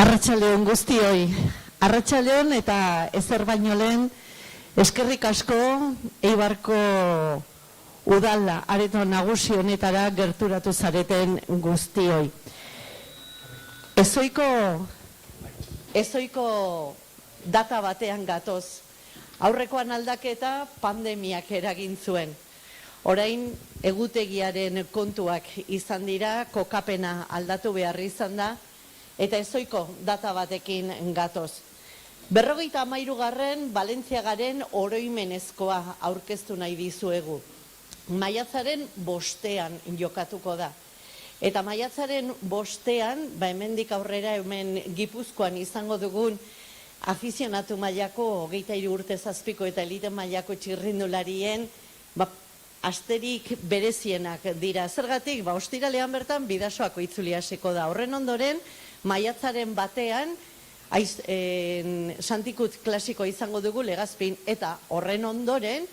Arratsaldeon guztioi. Arratsaldeon eta ezer baino lehen eskerrik asko Eibarko udala areto nagusi honetara gerturatu zareten guztioi. Ezoiko data batean gatoz. Aurrekoan aldaketa pandemiak eragin zuen. Orain egutegiaren kontuak izan dira, kokapena aldatu behar izan da, eta ezoiko data batekin gatoz. 53. Valentziagaren oroimenezkoa aurkeztu nahi dizuegu. Maiatzaren 5ean jokatuko da. Eta maiatzaren 5ean, hemendik aurrera hemen Gipuzkoan izango dugun afizionatu mailako 23 urte zazpiko eta elite mailako txirrindularien asterik berezienak dira. Zergatik, ostiralean bertan Bidasoako itzulia hasiko da. Horren ondoren, maiatzaren 1ean, Santikut klasiko izango dugu Legazpin, eta horren ondoren,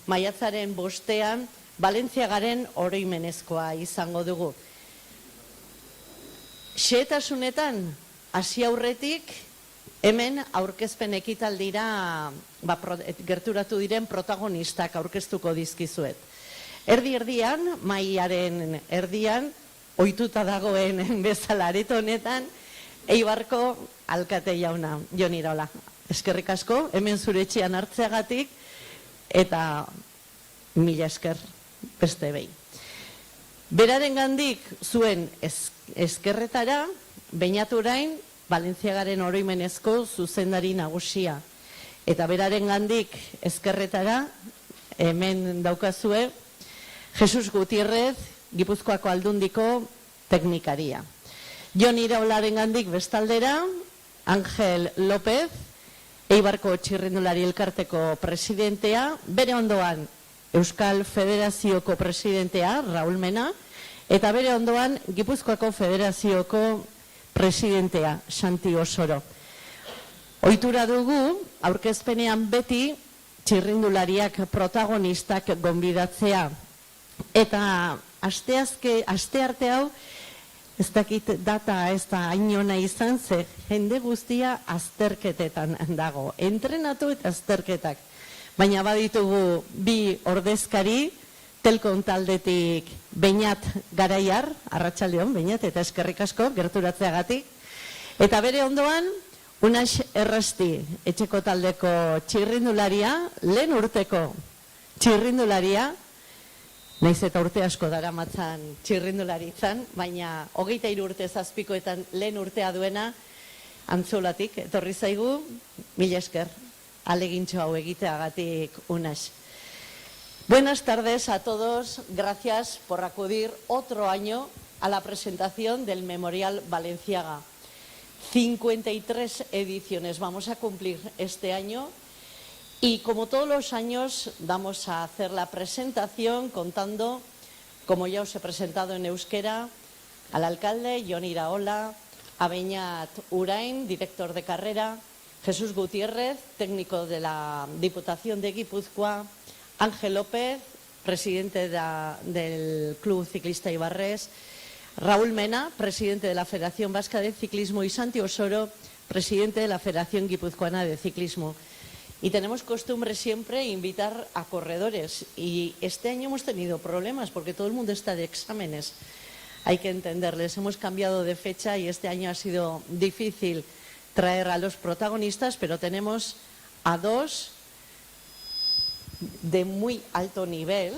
maiatzaren 5ean, Valentziagaren oroimenezkoa izango dugu. Xehetasunetan, hasi aurretik, hemen aurkezpen ekitaldira gerturatu diren protagonistak aurkeztuko dizkizuet. Erdi-erdian, maiaren erdian, ohituta dagoen bezala areto honetan, Eibarko alkate jauna, Jon Iraola. Eskerrik asko, hemen zure etxean hartzeagatik, eta mila esker beste behin. Beraren gandik zuen eskerretara, Beñaturain, Valentziagaren oroimenezko zuzendari nagusia. Eta beraren gandik eskerretara, hemen daukazue, Jesus Gutierrez, Gipuzkoako Aldundiko teknikaria. Jon Iraolaren gandik bestaldera, Ángel López, Eibarko txirrindulari elkarteko presidentea, bere ondoan Euskal Federazioko presidentea, Raúl Mena, eta bere ondoan Gipuzkoako Federazioko presidentea, Santi Osoro. Ohitura dugu, aurkezpenean beti txirrindulariak protagonistak gonbidatzea. Eta aste arte hau, ez dakit data ez da hainona izan, ze jende guztia azterketetan dago. Entrenatu eta azterketak. Baina baditugu bi ordezkari, Telkon taldetik Beñat Garaiar, arratsaldeon Beñat, eta eskerrik asko gerturatzeagatik. Eta bere ondoan, Unax Errasti, etxeko taldeko txirrindularia, lehen urteko txirrindularia, naiz eta urte asko daramatzan txirrindularitzan, baina 23 urte zazpikoetan lehen urtea duena Antzolatik, etorri zaigu, mila esker, alegintxo hau egiteagatik Unax. Buenas tardes a todos, gracias por acudir otro año a la presentación del Memorial Valenciaga. 53 ediciones vamos a cumplir este año. Y como todos los años vamos a hacer la presentación contando, como ya os he presentado en euskera, al alcalde Jon Iraola, a Beñat Urain, director de carrera, Jesús Gutiérrez, técnico de la Diputación de Guipúzcoa, Ángel López, presidente del Club Ciclista Ibarres, Raúl Mena, presidente de la Federación Vasca de Ciclismo, y Santi Osoro, presidente de la Federación Guipuzcoana de Ciclismo. Y tenemos costumbre siempre invitar a corredores, y este año hemos tenido problemas porque todo el mundo está de exámenes. Hay que entenderles, hemos cambiado de fecha y este año ha sido difícil traer a los protagonistas, pero tenemos a dos de muy alto nivel,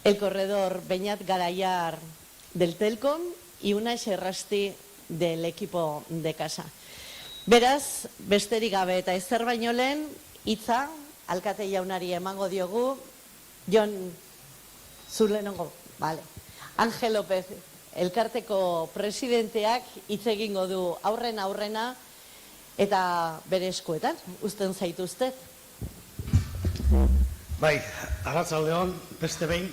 el corredor Beñat Garaiar del Telkom y Unax Errasti del equipo de casa. Beraz, besterik gabe eta ezer baino lehen, hitza alkate jaunari emango diogu. Jon, zulenongo, vale. Ángel López, elkarteko presidenteak hitz egingo du aurrena eta bere eskuetan, uzten zaituztet. Bai, arratsaldeon, beste behin.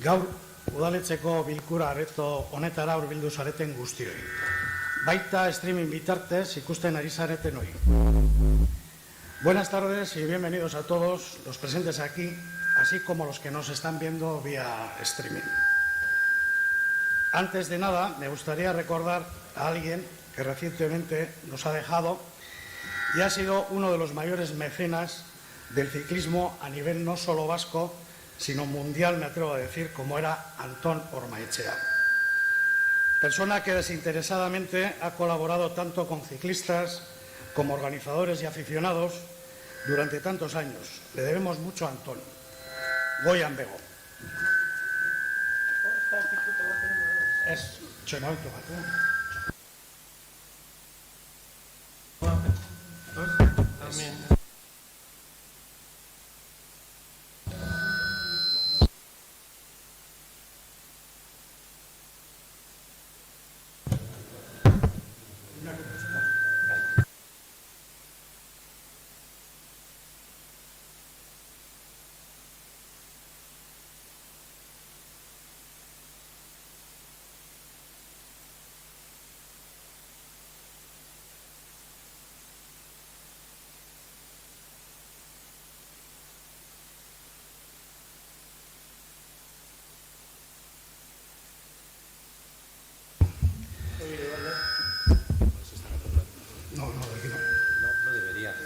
Gaur udaletxeko bilkura areto honetara hurbildu zareten guztioi. Baita streaming bitartez ikusten ari zareten hori. Buenas tardes y bienvenidos a todos los presentes aquí, así como los que nos están viendo vía streaming. Antes de nada, me gustaría recordar a alguien que recientemente nos ha dejado y ha sido uno de los mayores mecenas del ciclismo a nivel no solo vasco, sino mundial, me atrevo a decir, como era Antón Ormaechea. Persona que desinteresadamente ha colaborado tanto con ciclistas como organizadores y aficionados durante tantos años. Le debemos mucho a Antón. Goian bego. Ez, txemautu bat.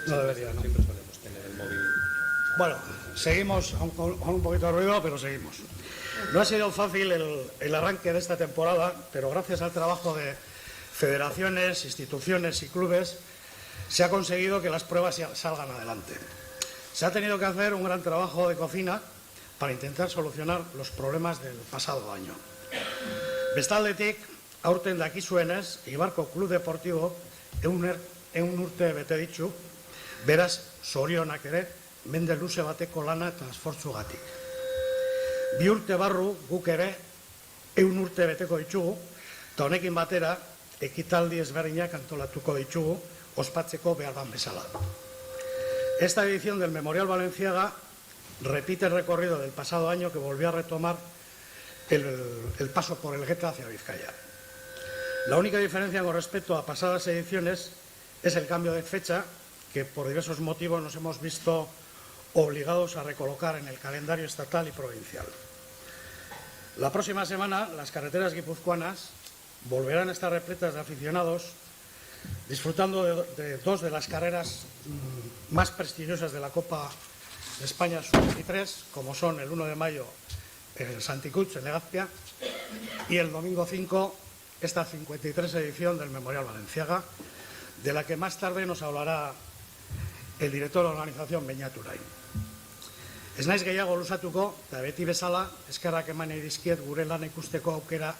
No debería, ¿no? Siempre solemos tener el móvil. Bueno, seguimos, con un poquito de ruido, pero seguimos. No ha sido fácil el arranque de esta temporada, pero gracias al trabajo de federaciones, instituciones y clubes, se ha conseguido que las pruebas salgan adelante. Se ha tenido que hacer un gran trabajo de cocina para intentar solucionar los problemas del pasado año. Bestaldetik, aurten dakizuenez, Eibarko Club Deportivo ehun urte bete ditu, beraz, zorionak ere, mende luze bateko lana eta esfortzugatik. 2 urte barru guk ere 100 urte beteko ditugu, eta honekin batera, ekitaldi ezberdinak antolatuko ditugu, ospatzeko behar dan bezala. Esta edición del Memorial Balenciaga repite el recorrido del pasado año que volvió a retomar el paso por el Geta hacia Vizcaya. La única diferencia con respecto a pasadas ediciones es el cambio de fecha que por diversos motivos nos hemos visto obligados a recolocar en el calendario estatal y provincial. La próxima semana las carreteras guipuzcoanas volverán a estar repletas de aficionados disfrutando de 2 de las carreras más prestigiosas de la Copa de España Sub-23, como son el 1 de mayo en Santicuts, en Legazpia, y el domingo 5, esta 53 edición del Memorial Balenciaga, de la que más tarde nos hablará el director de la organización, Beñat Urain. Ez naiz gehiago luzatuko, eta beti bezala, eskerrak eman nahi dizkiet gure lan ikusteko aukera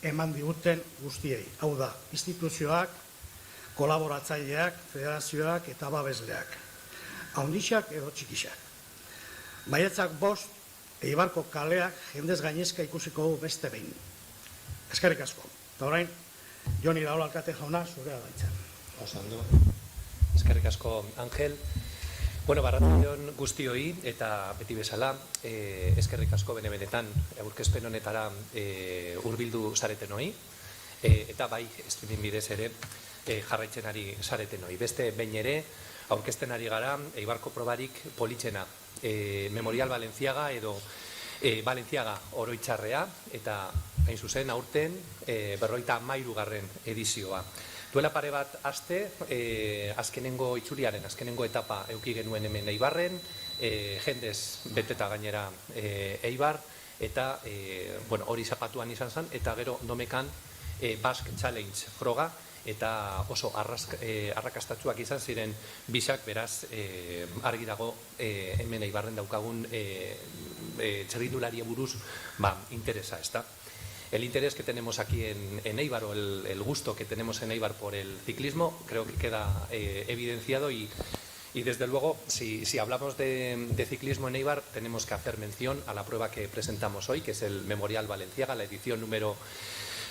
eman diguten guztiei. Hau da, instituzioak, kolaboratzaileak, federazioak eta babesleak. Haundixak edo txikixak. Maiatzak 5, Eibarko kaleak jendez gainezka ikusiko du beste behin. Eskerrik asko. Eta orain, Joni Daola alkate jauna, zurea da hitza. Osando. Eskerrik asko, Angel. Bueno, barratzion guztioi eta beti bezala, eskerrik asko benetan aurkezpen honetara hurbildu zaretenoi, eta bai, streaming bidez ere jarraitzen ari zaretenoi. Beste behin ere, aurkezten ari gara, Eibarko probarik politxena, Memorial Balenciaga edo Balenciaga oroitzarrea, eta hain zuzen aurten 53. edizioa. Duela pare bat aste, azkenengo itzuliaren, azkenengo etapa eduki genuen hemen Eibarren, jendez beteta gainera Eibar, eta hori zapatuan izan zen, eta gero domekan Basque Challenge froga, eta oso arrakastatsuak izan ziren bisak, beraz argi dago hemen Eibarren daukagun txerrindularia buruz interesa, ezta? El interés que tenemos aquí en Eibar, o el gusto que tenemos en Eibar por el ciclismo, creo que queda evidenciado y desde luego, si hablamos de ciclismo en Eibar, tenemos que hacer mención a la prueba que presentamos hoy, que es el Memorial Balenciaga, la edición número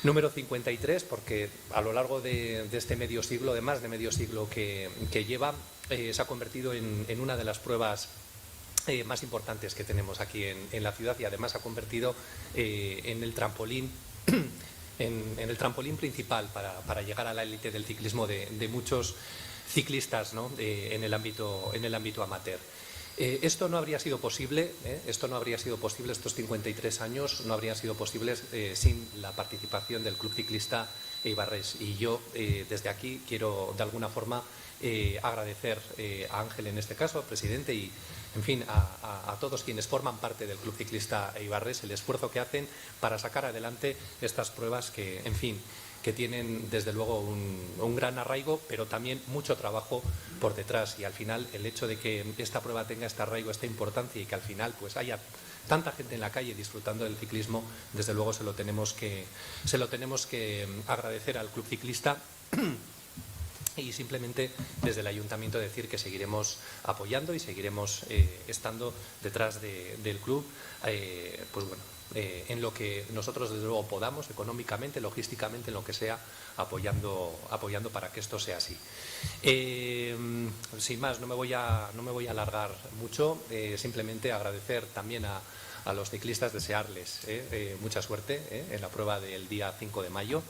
53, porque a lo largo de este medio siglo, de más de medio siglo que lleva, se ha convertido en una de las pruebas más importantes que tenemos aquí en la ciudad, y además ha convertido en el trampolín en el trampolín principal para llegar a la élite del ciclismo de muchos ciclistas, ¿no? en el ámbito amateur. Esto no habría sido posible, estos 53 años no habrían sido posibles sin la participación del Club Ciclista Eibarrés. Y yo desde aquí quiero de alguna forma agradecer a Ángel en este caso, presidente, y en fin a todos quienes forman parte del Club Ciclista Eibarrés el esfuerzo que hacen para sacar adelante estas pruebas que, en fin, que tienen desde luego un gran arraigo, pero también mucho trabajo por detrás. Y al final el hecho de que esta prueba tenga este arraigo, esta importancia y que al final pues haya tanta gente en la calle disfrutando del ciclismo, desde luego se lo tenemos que agradecer al Club Ciclista. Y simplemente desde el Ayuntamiento decir que seguiremos apoyando y seguiremos estando detrás del club, pues bueno, en lo que nosotros desde luego podamos, económicamente, logísticamente, en lo que sea, apoyando para que esto sea así. Sin más, no me voy a alargar mucho, simplemente agradecer también a los ciclistas, desearles mucha suerte en la prueba del día 5 de mayo.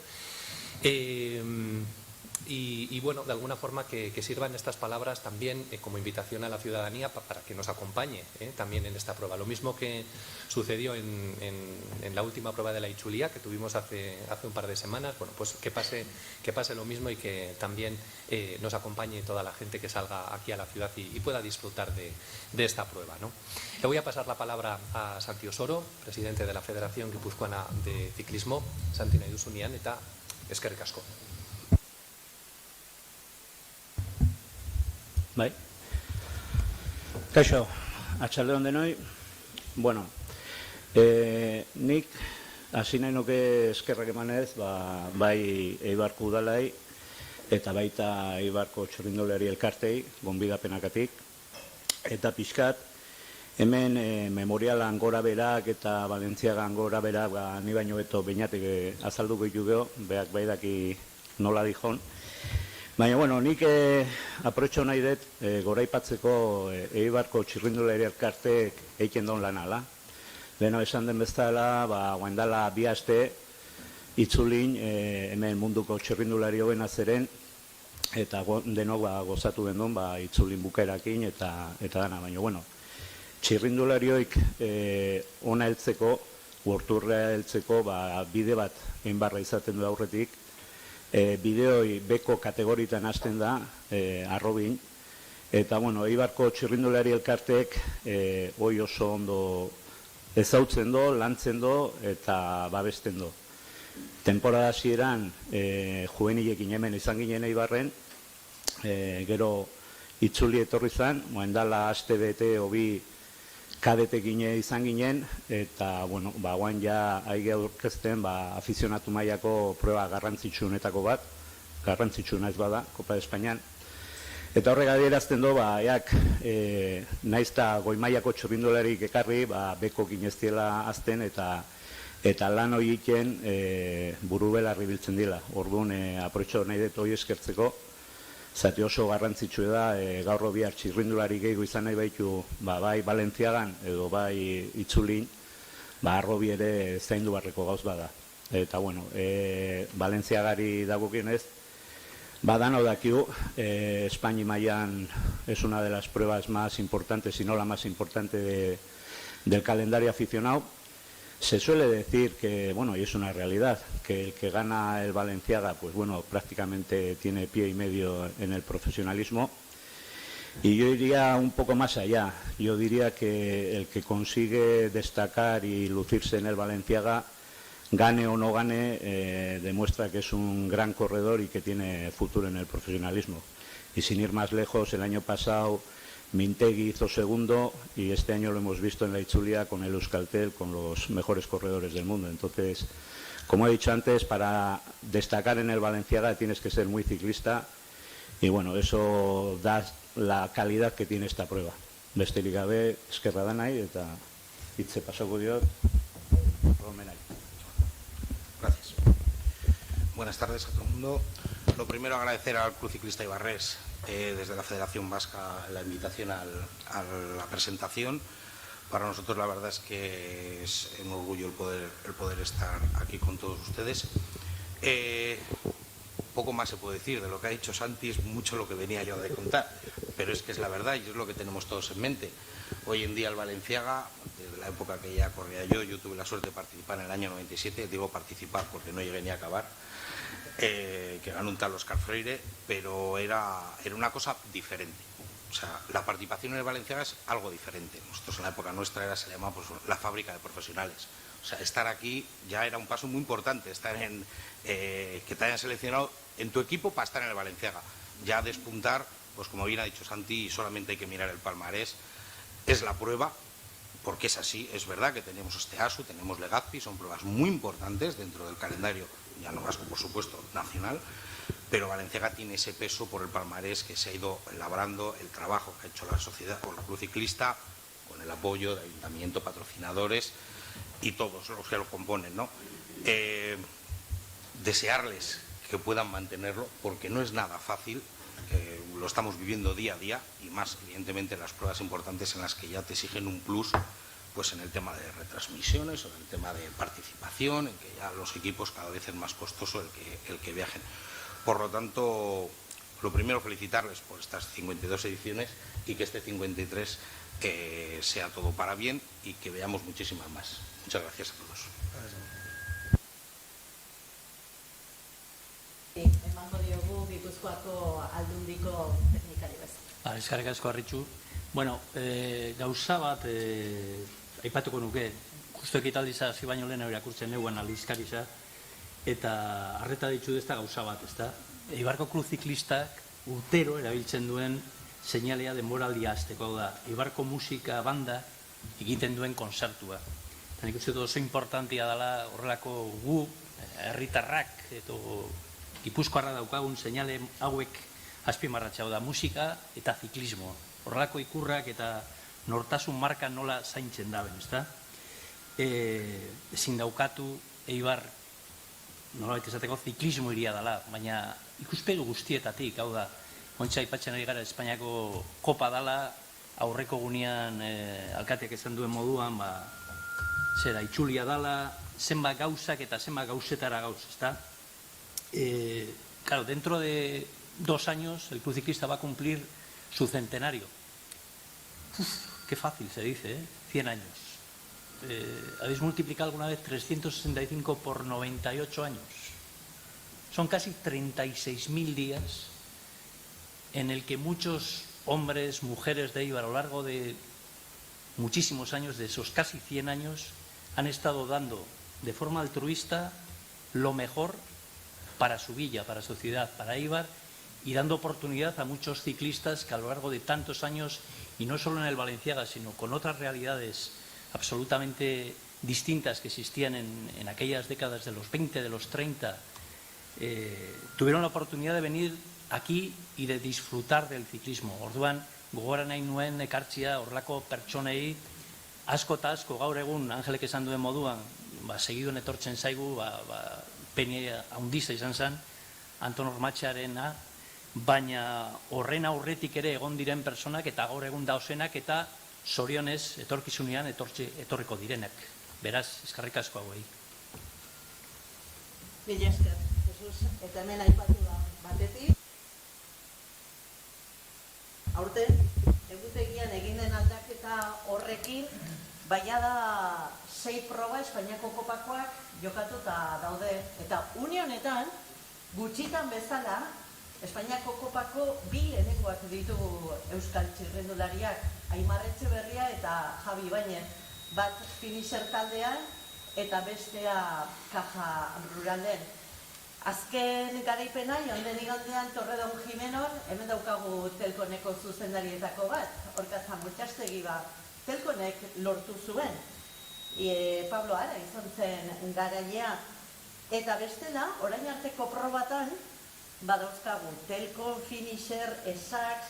Y bueno, de alguna forma que sirvan estas palabras también como invitación a la ciudadanía para que nos acompañe también en esta prueba. Lo mismo que sucedió en la última prueba de la Ichulía que tuvimos hace un par de semanas, bueno, pues que pase lo mismo y que también nos acompañe toda la gente que salga aquí a la ciudad y pueda disfrutar de esta prueba, ¿no? Le voy a pasar la palabra a Santi Osoro, presidente de la Federación Guipuzcoana de Ciclismo. Santi nahi duzunean eta eskerrik asko. Bai. Kaixo, atxaldeon denoi. Bueno, nik hasi nahi nuke eskerrak emanez, bai Eibarko udalai eta baita Eibarko txirrindulari elkartei, gonbidapenagatik, eta pixkat, hemen memorialan gora berak eta Valentziagan gora berak, ni baino beto beinatek azalduko ditu geho, beak baidaki nola dijon. Baina, bueno, nik aproetxo nahi dut goraipatzeko Eibarko txirrindulari elkartek eiken don lan ala. Leheno esan den bezala, guaindala 2 aste itzulin hemen munduko txirrindulari hobena zeren, eta denok gozatu den don itzulin bukaerakin eta dana. Baina, bueno, txirrindularioik ona heltzeko, urturrea heltzeko, bide bat egin barra izaten du aurretik. Bideoi beko kategoritan hasten da, arrobin, eta bueno, Eibarko txirrindulari elkartek hoi oso ondo ezautzen do, lantzen do eta babesten do. Temporada hasieran juvenilekin hemen izan ginen Eibarren, gero itzuli etorri zan, moendala aste bete hobi kadetekin izan ginen, eta, bueno, guain ja aige aurkezten, afizionatu mailako proba garrantzitsuenetako bat, garrantzitsuna ez bada, Kopa de Espainian. Eta horrek adierazten do, eak naizta goi mailako txirrindularik ekarri, beko gineztiela azten, eta lan horiekin buru belarri biltzen dila. Orduan, aproetxo nahi dut hori eskertzeko, zati oso garrantzitsu da, gaur bihar txirrindulari gehiago izan nahi baitu, bai Valentziagan edo bai itzulin, arrobi ere zaindu barreko gauz bada. Eta, bueno, Valentziagari dagokienez, dano dakiu, Espaini mailan es una de las pruebas más importantes, si no la más importante del calendario aficionado. Se suele decir que, bueno, y es una realidad, que el que gana el Valenciaga, pues bueno, prácticamente tiene pie y medio en el profesionalismo. Y yo iría un poco más allá. Yo diría que el que consigue destacar y lucirse en el Valenciaga, gane o no gane, demuestra que es un gran corredor y que tiene futuro en el profesionalismo. Y sin ir más lejos, el año pasado Mintegui hizo segundo y este año lo hemos visto en la Ichulia con el Euskaltel, con los mejores corredores del mundo. Entonces, como he dicho antes, para destacar en el Valenciaga tienes que ser muy ciclista y bueno, eso da la calidad que tiene esta prueba. Besterik gabe, eskerra danai eta hitze pasoko diot Romenai. Gracias. Buenas tardes a todo el mundo. Lo primero, agradecer al Club Ciclista Eibarrés desde la Federación Vasca la invitación a la presentación. Para nosotros la verdad es que es un orgullo el poder estar aquí con todos ustedes. poco más se puede decir. De lo que ha dicho Santi es mucho lo que venía yo de contar, pero es que es la verdad y es lo que tenemos todos en mente. Hoy en día el Balenciaga, desde la época que ya corría yo tuve la suerte de participar en el año 97, digo participar porque no llegué ni a acabar, que ganó un tal Oscar Freire, pero era una cosa diferente. O sea, la participación en el Balenciaga es algo diferente. Nosotros en la época nuestra se llamaba pues, la fábrica de profesionales. O sea, estar aquí ya era un paso muy importante, estar que te hayan seleccionado en tu equipo para estar en el Balenciaga. Ya despuntar, pues como bien ha dicho Santi, solamente hay que mirar el palmarés, es la prueba, porque es así, es verdad que tenemos Osteasu, tenemos Legazpi, son pruebas muy importantes dentro del calendario, ya no vasco por supuesto, nacional, pero Balenciaga tiene ese peso por el palmarés que se ha ido elaborando, el trabajo que ha hecho la sociedad con la Cruz Ciclista, con el apoyo del ayuntamiento, patrocinadores y todos los que lo componen, ¿no? Desearles que puedan mantenerlo, porque no es nada fácil, lo estamos viviendo día a día y más evidentemente las pruebas importantes en las que ya te exigen un plus, pues en el tema de retransmisiones o en el tema de participación, en que ya los equipos cada vez es más costoso el que viajen. Por lo tanto, lo primero felicitarles por estas 52 ediciones y que este 53 sea todo para bien y que veamos muchísimas más. Muchas gracias a todos. Emango diogu Gipuzkoako Aldundiko teknikari bezala. Eskerrik asko Arritxu. Bueno, gauza bat aipatuko nuke, justu ekitaldiza hasi baino lehen irakurtzen neuen aldizkariza, eta arreta ditzu ezta gauza bat, ezta? Eibarko Cruz Ciclistak urtero erabiltzen duen seinalea denboraldia hasteko, hau da, Eibarko musika banda egiten duen kontzertua. Eta nik uste dut oso importantia dela horrelako gu, herritarrak, edo Gipuzkoarra daukagun seinale hauek azpimarratza, da musika eta ziklismoa. Horrelako ikurrak eta nortasun marka nola zaintzen daben, ezta? Ezin daukatu Eibar nolabait esateko ziklismo iria dela, baina ikuspegi guztietatik, hau da, ontsa aipatzen ari gara Espainiako kopa dela, aurreko gunean alkateak esan duen moduan, zera itxulia dela, zenbat gauzak eta zenbat gauzetara gauz, ezta? Claro, dentro de 2 años el Club Ciclista va a cumplir su centenario. Qué fácil se dice, ¿eh? 100 años. ¿Habéis multiplicado alguna vez 365 por 98 años? Son casi 36.000 días en el que muchos hombres, mujeres de Eibar a lo largo de muchísimos años, de esos casi 100 años, han estado dando de forma altruista lo mejor para su villa, para su ciudad, para Eibar, y dando oportunidad a muchos ciclistas que a lo largo de tantos años, y no solo en el Balenciaga, sino con otras realidades absolutamente distintas que existían en aquellas décadas de los 20, de los 30, tuvieron la oportunidad de venir aquí y de disfrutar del ciclismo. Orduan, gogora nahi nuen ekartzia horrelako pertsonei asko eta asko gaur egun Angelek esan duen moduan, segiduen etortzen zaigu, peni handiza izan zen, Anton Ormatxearena, baina horren aurretik ere egon diren personak eta gaur egun dauzenak eta zorionez etorkizunean etorriko direnak. Beraz, eskerrik asko hauei. Mila esker, Jesus, eta hemen aipatu da batetik. Aurten, egutegian egin den aldaketa horrekin, baina da 6 proba Espainiako kopakoak jokatuta daude. Eta une honetan, gutxitan bezala, Espainiako kopako 2 lehenengoak ditugu euskal txirrendulariak, Aimar Etxeberria eta Javi Ibañez. Bat finisher taldean eta bestea Caja Ruralen. Azken garaipena, jonden igandean Torredon Jimenor, hemen daukagu Telkoneko zuzendarietako bat, Orkatza Mutxastegi Telkonek lortu zuen. Pablo Ara izan zen garailea. Eta bestela, orain arteko probatan, badauzkagu Telko, Finisher, Esax,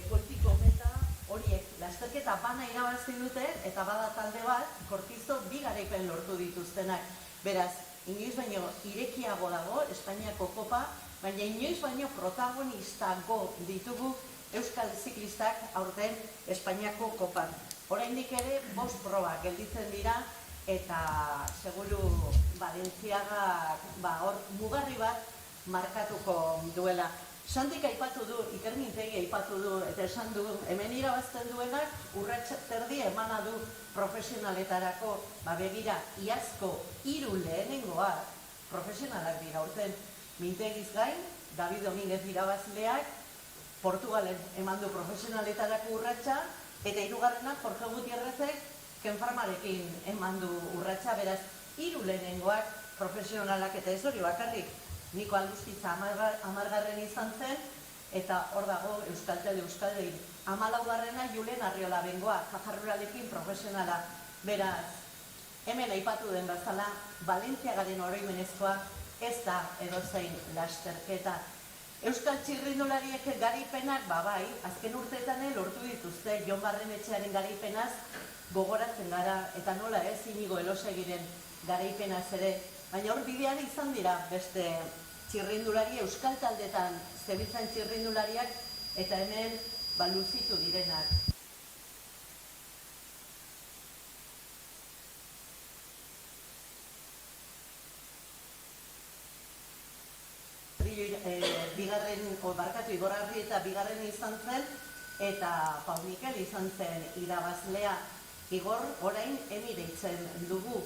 Politiko Meta, horiek lasterketa bana irabazi dute eta bada talde bat, Kortizo 2 garaipen lortu dituztenak. Beraz, inoiz baino irekiago dago Espainiako kopa, baina inoiz baino protagonistago ditugu euskal ziklistak aurten Espainiako kopan. Oraindik ere 5 proba gelditzen dira eta seguru Balenciaga hor mugarri bat markatuko duela. Santik aipatu du, Iker Mintegi aipatu du, eta esan du, hemen irabazten duenak urrats terdi emana du profesionaletarako, begira, iazko 3 lehenengoak profesionalak dira, urten Mintegiz gain, David Domínguez irabazleak, Portugalen eman du profesionaletarako urratsa, eta 3. Jorge Gutierrezek Kenfarmarekin eman du urratsa, beraz, 3 lehenengoak profesionalak, eta ez hori bakarrik, Niko Alduzkitza 10. izan zen, eta hor dago Euskaltel, 14. Julen Arriola Bengoa, Jajarruralekin profesionala. Beraz, hemen aipatu den bezala, Valentziagaren oroimenezkoa ez da edozein lasterketa. Euskal txirrindulariek garaipenak, bai, azken urteetan lortu dituzte, Jon Barrenetxearen garaipenaz gogoratzen gara, eta nola ez Inigo Elosegiren garaipenaz ere, baina hor bidean izan dira beste txirrindulari, euskal taldetan zebiltzan txirrindulariak, eta hemen luzitu direnak. Igor Arrieta 2. izan zen, eta Pau Mikel izan zen irabazlea. Igor orain deitzen dugu.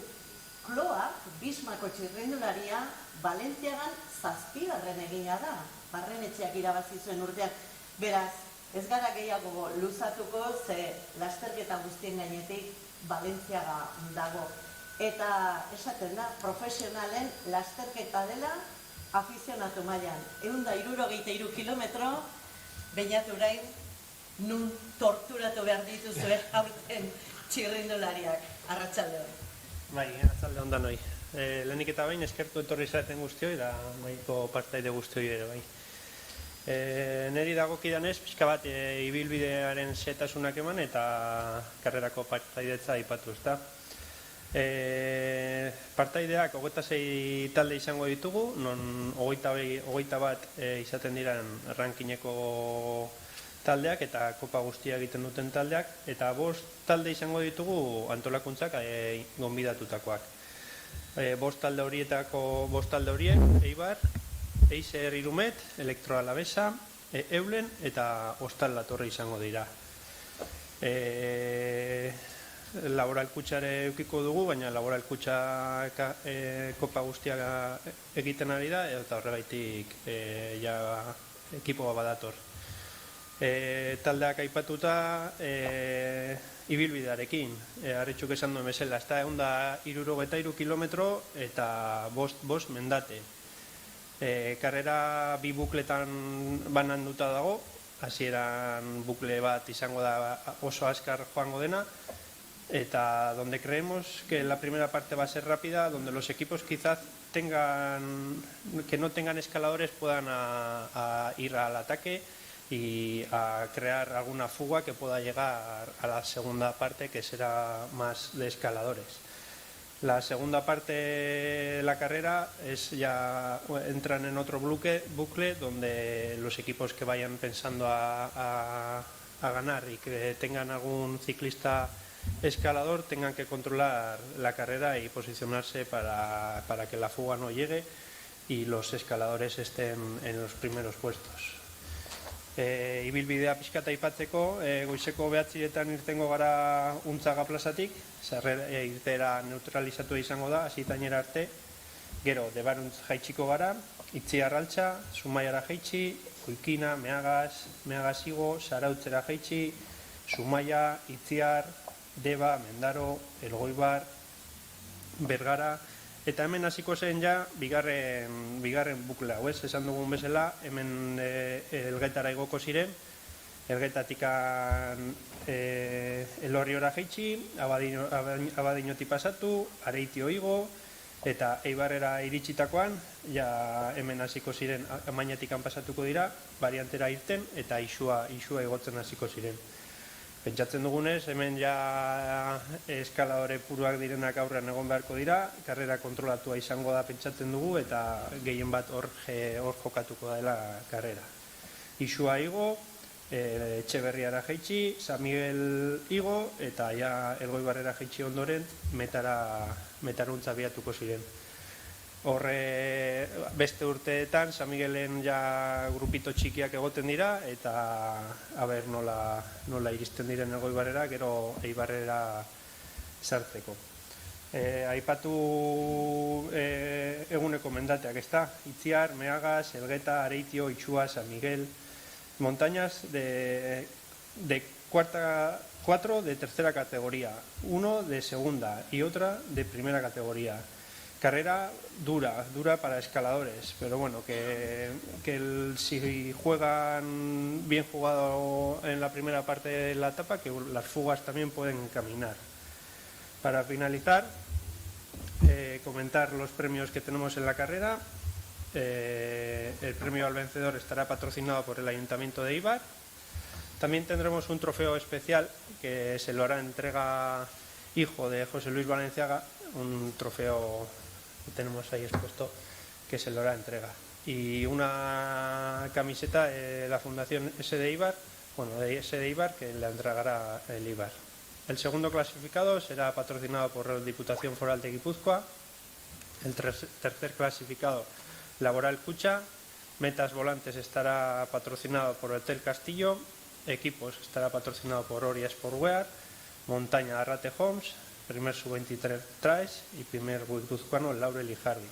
Kloa, Bismako txirrindularia, Valentziagan 7. egina da. Barrenetxeak irabazi zuen urtean. Beraz, ez gara gehiago luzatuko, ze lasterketa guztien gainetik Valentziaga dago. Eta esaten da, profesionalen lasterketa dela afizionatu mailan. 163 kilometro, bainatu orain, nun torturatu behar dituzue aurten txirrindulariak. Arratsaldeon. Bai, arratsalde on danoi. Lehenik eta bain eskertu etorri zareten guztioi, da maiko partaide guztioi ere bai. Neri dagokidanez, pixka bat ibilbidearen xehetasunak eman eta karrerako partaidetza aipatu, ezta. Partaideak 26 talde izango ditugu, non 21 izaten diran rankineko taldeak eta kopa guztia egiten duten taldeak, eta 5 talde izango ditugu antolakuntzak gonbidatutakoak. 5 talde horiek, Eibar, Eiser Irumet, Elektro Alavesa, Eulen eta Hostal Latorre izango dira. Laboral Kutxare eukiko dugu, baina Laboral Kutxa kopa guztiak egiten ari da, eta horregaitik ekipoa badator. Taldeak aipatuta ibilbidearekin, Arritxuk esan duen bezala, ez da 163 kilometro eta 5 mendate. Karrera 2 bukletan bananduta dago, hasieran bukle bat izango da oso azkar joango dena, eta donde creemos que la primera parte va a ser rápida, donde los equipos quizás que no tengan escaladores puedan ir al ataque y a crear alguna fuga que pueda llegar a la segunda parte, que será más de escaladores. La segunda parte de la carrera entran en otro bucle donde los equipos que vayan pensando a ganar y que tengan algún ciclista escalador tengan que controlar la carrera y posicionarse para que la fuga no llegue y los escaladores estén en los primeros puestos. Ibilbidea pixkata aipatzeko, goizeko 9:00 irtengo gara Untzaga plazatik, irtera neutralizatu izango da, hasitainera arte, gero Debaruntz jaitsiko gara, Itziar Altza, Zumaiara jaitsi, Oikina, Meagas Igo, Zarautzera jaitsi, Zumaia, Itziar, Deba, Mendaro, Elgoibar, Bergara, eta hemen hasiko zen ja bigarren bukla, esan dugun bezala, hemen Elgetara igoko ziren, Elgetatikan Elorriora jaitsi, Abadiñoti pasatu, Areitio igo, eta Eibarrera iritsitakoan, ja hemen hasiko ziren, Amainatikan pasatuko dira, Bariantera irten, eta Isua igotzen hasiko ziren. Pentsatzen dugunez, hemen ja eskaladore puruak direnak aurrean egon beharko dira, karrera kontrolatua izango da pentsatzen dugu, eta gehien bat hor jokatuko da dela karrera. Isua igo, Etxeberriara jaitsi, San Miguel igo, eta ja Elgoibarrera jaitsi ondoren metaruntza biatuko ziren. Horre beste urteetan, San Miguelen ja grupito txikiak egoten dira, eta aber nola iristen diren Elgoibarrera, gero Eibarrera sartzeko. Aipatu eguneko mendateak, ezta? Itziar, Meagas, Elgeta, Areitio, Itxua, San Miguel, montañas de 4 de tercera categoría, 1 de segunda y otra de primera categoría. Carrera dura para escaladores, pero bueno, si juegan bien jugado en la primera parte de la etapa, que las fugas también pueden caminar. Para finalizar, comentar los premios que tenemos en la carrera. El premio al vencedor estará patrocinado por el Ayuntamiento de Eibar. También tendremos un trofeo especial que se lo hará entrega hijo de José Luis Valenciaga, un trofeo que tenemos ahí expuesto que se lo hará entrega. Y una camiseta de la Fundación SD Eibar, de SD Eibar, que le entregará el Eibar. El segundo clasificado será patrocinado por la Diputación Foral de Guipúzcoa. El tercer clasificado, Laboral Cucha. Metas Volantes estará patrocinado por Hotel Castillo. Equipos estará patrocinado por Oria Sportwear. Montaña Arrate Homes. Primer sub-23 Traes y primer guipuzcoano Laurel y Hardy.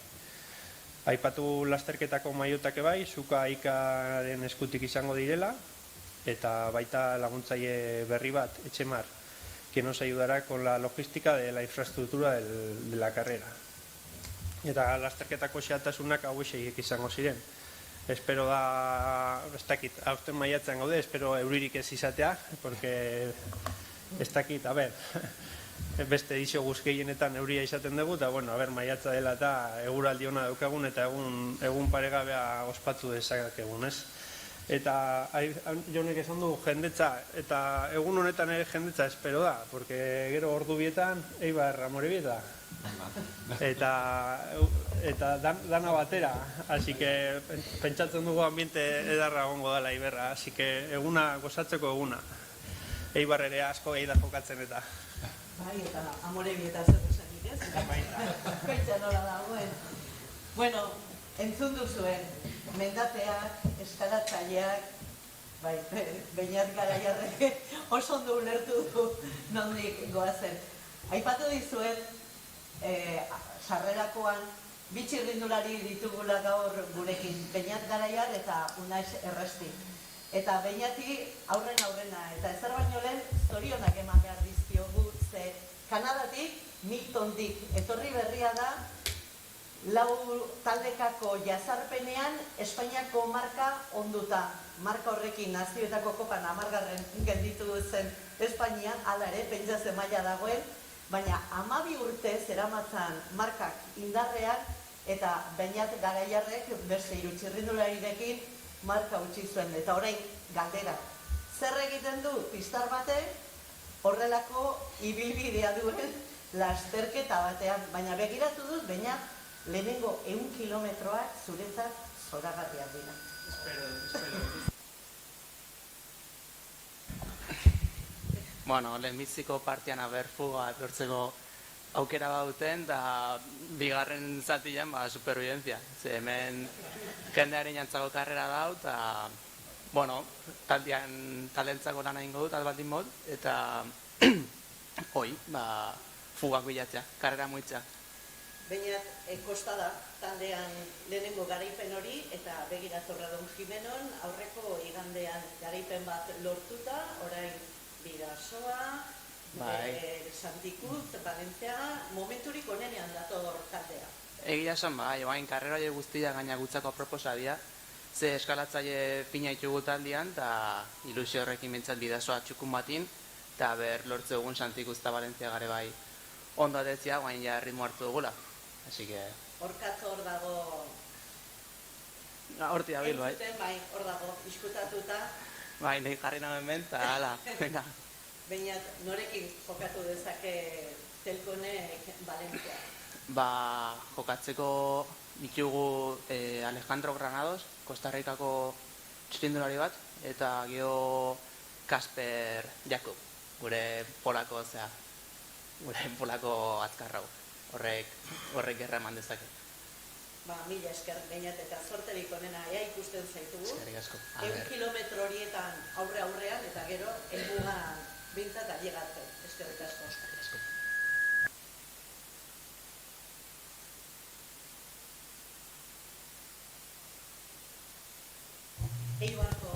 Aipatu lasterketako maiotak bai, zuka ikaren eskutik izango direla, eta baita laguntzaile berri bat, Etxemar, que nos ayudará con la logística de la infraestructura de la carrera. Eta lasterketako xehatasunak hauexeik izango ziren. Espero ez dakit, aurten maiatzen gaude, espero euririk ez izatea, porque ez dakit, beste edizio guzkienetan euria izaten dugu, eta maiatza dela eta eguraldi ona daukagun, eta egun paregabea ospatu dezakegun, ez? Eta jonek esan du jendetza, eta egun honetan ere jendetza espero da, porque gero ordu bietan Eibar Amorebieta. Eta dana batera, así que pentsatzen dugu ambiente edarra gongo dela Iberra, así que eguna gozatzeko eguna. Eibar ere asko gehi da jokatzen eta. Bai, eta Amorebieta zer esanik ez? Pentsa nola dagoen. Bueno, entzun duzuen, mendateak, eskalatzaileak, bai, Beñat Garaiarrek oso ondo ulertu du nondik goazen. Aipatu dizuet, sarrerakoan, bi txirrindulari ditugula gaur gurekin, Beñat Garaiar eta Unai Erresti. Eta Beñati aurrena, eta ezer baino lehen zorionak eman behar dizkiogu, ze Kanadatik, Miltondik, etorri berria da, 4 taldekako jazarpenean Espainiako marka onduta. Marka horrekin nazioetako kopan 10. gelditu zen Espainian, hala ere, pentsa ze maila dagoen, baina 12 urte zeramatzan markak indarrean, eta Beñat Garaiarrek beste 3 txirrindularirekin marka utzi zuen. Eta orain galdera, zer egiten du pistar batek horrelako ibilbidea duen lasterketa batean, baina begiratu dut, Beñat, lehenengo 100 kilometroak zuretzat zoragarriak dira. Bueno, lehenbiziko partian fuga etortzeko aukera bauten, eta bigarren zatian supervivencia. Ze hemen jendearen jantzako karrera dau, eta taldentzako lan egingo dut, albaldin mod, eta fugak bilatzea, karrera muitzea. Beñat, kosta da, taldean lehenengo garaipen hori, eta begiratorra Don Jimenon, aurreko igandean garaipen bat lortuta, orain Bidasoa, Santikuz, Valentzia, momenturik onenean dator taldea. Egia esan joain karrera hori guztia gaina gutzako aproposa dira, ze eskalatzaile pina ditugu taldean, eta ilusio horrekin bintzat Bidasoa txukun batin, eta lortze dugun Santikuz eta Valentzia gare bai ondo atetzia, guain ja ritmo hartu dugula. Así que... Horkatz hor dago... Horti dabil, bai. Entzuten, bai, hor dago, iskutatuta. Bai, nahi jarri namen ben, eta hala, venga. Beñat, norekin jokatu dezake Telkonek Valentzia? Jokatzeko ditugu Alejandro Granados, Costa Ricako txirrindulari bat, eta geho Kasper Jakub, gure polako azkarrau. Horrek gerra eman dezake. Mila esker gainet eta zorterik onena ea ikusten zaitugu. Eskerrik asko. 100 kilometro horietan aurrean eta gero helmuga bintzat ailegatzen. Eskerrik asko. Eskerrik asko. Eibarko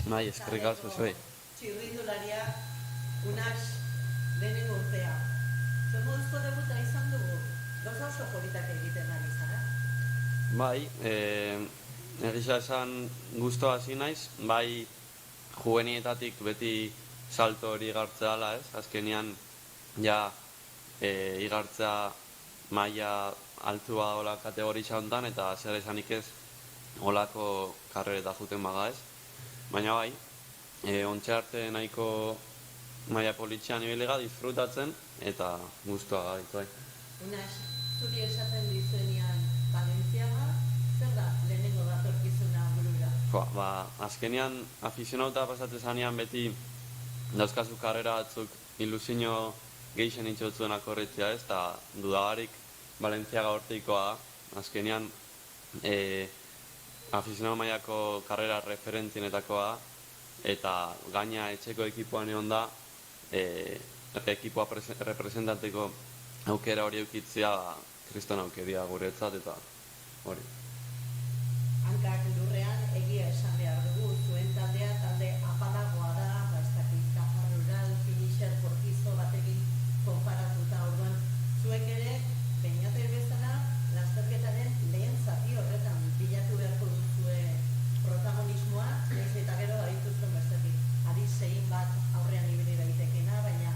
Bai, eskerrik asko zuei. txirrindularia unax lehenengo urtea. Zer moduzko debuta izan dugu? Gauza oso politak egiten ari zara? Bai, egisa esan guztua hasi naiz, bai juvenietatik beti salto hori igartzea ala, ez? Azkenean, ja, igartzea maila altua hola kategoritza honetan, eta zer esanik ez holako karrereta juten baga, ez? Baina bai, ontxe arte nahiko maila politxean ibilega disfrutatzen, eta guztua gaitu bai. Unax, zuri esaten dizuenean Valentziaga, zer da lehenengo datorkizuna burura? Azkenean, afizionauta pasatzen zanean beti dauzkazu karrera batzuk ilusio geixen itxotzuenak horretzea, ez, eta dudabarik Valentziaga horteikoa da. Azkenean, afizionau mailako karrera referentzienetakoa da, eta gaina etxeko ekipoan egon da, ekipoa representanteko aukera hori eukitzea kriston aukeria guretzat, eta hori. Hankak lurrean egia esan behar dugu, zuen taldea talde apalagoa da, ez dakit Caja Rural, Finisher, Portizo batekin konparatuta orduan. Zuek ere, Beñate bezala, lasterketaren lehen zati horretan bilatu beharko duzue protagonismoa, nahiz eta gero badituzuen bestetik. Adi zein bat aurrean ibili daitekena, baina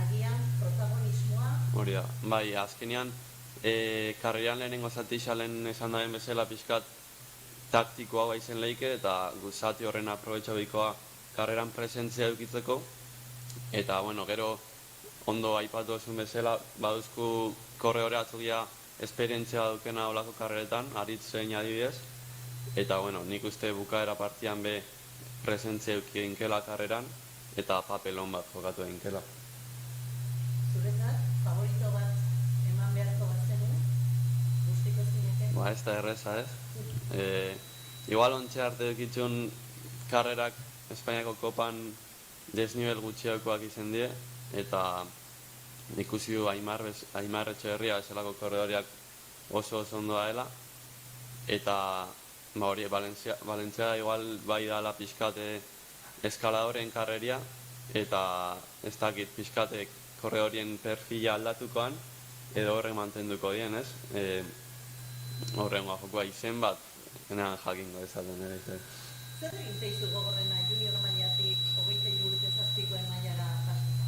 agian protagonismoa... Hori da, bai, azkenean, karriran lehenengo zati xalen esan daben bezala pixkat taktikoa baizen leike, eta zati horren aprobetxo bikoa karreran presentzia eukitzeko, eta, bueno, gero ondo aipatu esun bezala, baduzku korredore atzugia esperientzia dukena olako karreretan, aritzen adibidez, eta, bueno, nik uste bukaera partian be presentzia euki einkela karreran, eta papelon bat jokatu einkela. Zuretzat, favorito bat eman beharko bat zenu, guztiko zineken? Ez da erreza, ez? Igual ontxe arte dukitzun karrerak Espainiako kopan desnivel gutxiakoak izan die, eta ikusi du Aimar Etxeberria eselako korredoriak oso ondoa dela, eta hori, Valentzia igual bai dala pixkate eskaladoren karreria, eta ez dakit pixkate korredorien perfila aldatukoan, edo horrek mantenduko dien, ez? Horrengoa jokoa izen bat, genean jakingo ezaten ere. Zer egin zeizu gogorrena junior mailatik 23 urte zazpikoen mailara pasata?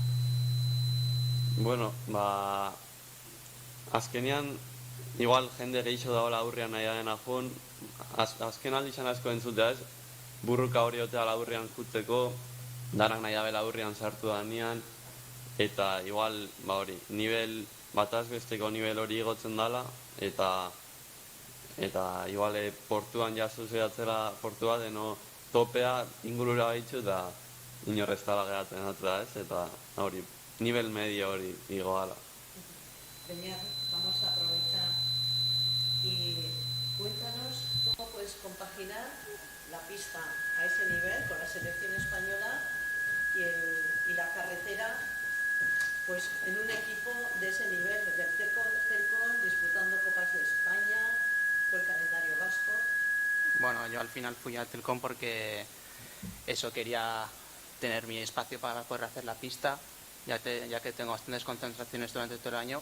Bueno, azkenean, igual jende geixo daola aurrean nahi dena jun, azken aldizan asko entzutea ez, burruka hori otea laurrean jutzeko, danak nahi dabela aurrean sartu da nian, eta igual, hori, nivel, bataz besteko nivel hori igotzen dala, eta igual portuan jasu zehatzela portua deno topea ingurura baitzu eta inorrez tala geratzen atzera ez, eta hori, nivel medio hori igoala. Beñar, vamos a aprovechar y cuéntanos cómo puedes compaginar la pista a ese nivel con la selección española y la carretera pues en un equipo de ese nivel, del Telcon, disputando Copas de España, por el calendario vasco. Bueno, yo al final fui a Telcon porque eso, quería tener mi espacio para poder hacer la pista, ya que tengo bastantes concentraciones durante todo el año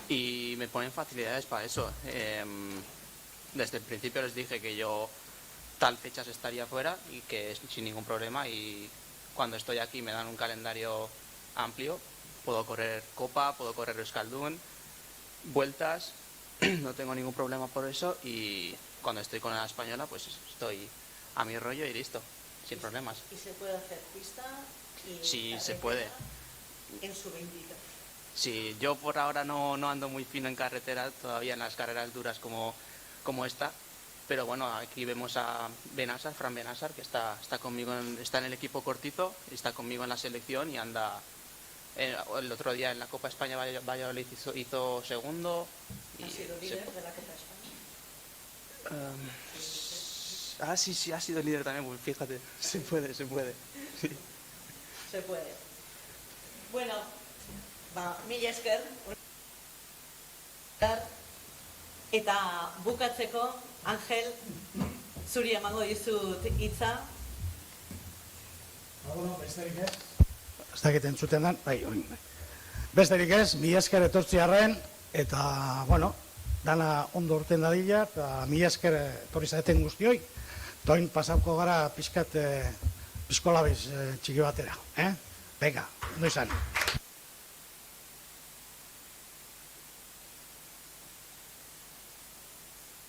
y me ponen facilidades para eso. Desde el principio les dije que yo tal fechas estaría fuera y que sin ningún problema, y cuando estoy aquí me dan un calendario amplio, puedo correr Copa, puedo correr Euskaldun, vueltas, no tengo ningún problema por eso, y cuando estoy con la española pues estoy a mi rollo y listo, sin problemas. ¿Y se puede hacer pista? Sí, se puede. En su 23. Sí, yo por ahora no ando muy fino en carretera, todavía en las carreras duras como esta, pero bueno, aquí vemos a Fran Benassar, que está conmigo, está en el equipo Cortizo, está conmigo en la selección y anda. El otro día en la Copa España Valladolid hizo segundo. ¿Ha sido líder de la Copa España? Sí, ha sido líder también, pues fíjate, se puede. Se puede. Bueno, mila esker. Eta bukatzeko, Angel, zuri emango dizut hitza. Besterik ez? Ez dakit entzuten dan, bai, besterik ez, mila esker etortziarren, eta, bueno, dana ondo urten dadila, eta mila esker etorri zareten guztioi, toin pasauko gara pizkolabiz txiki batera, Venga, ondo izan.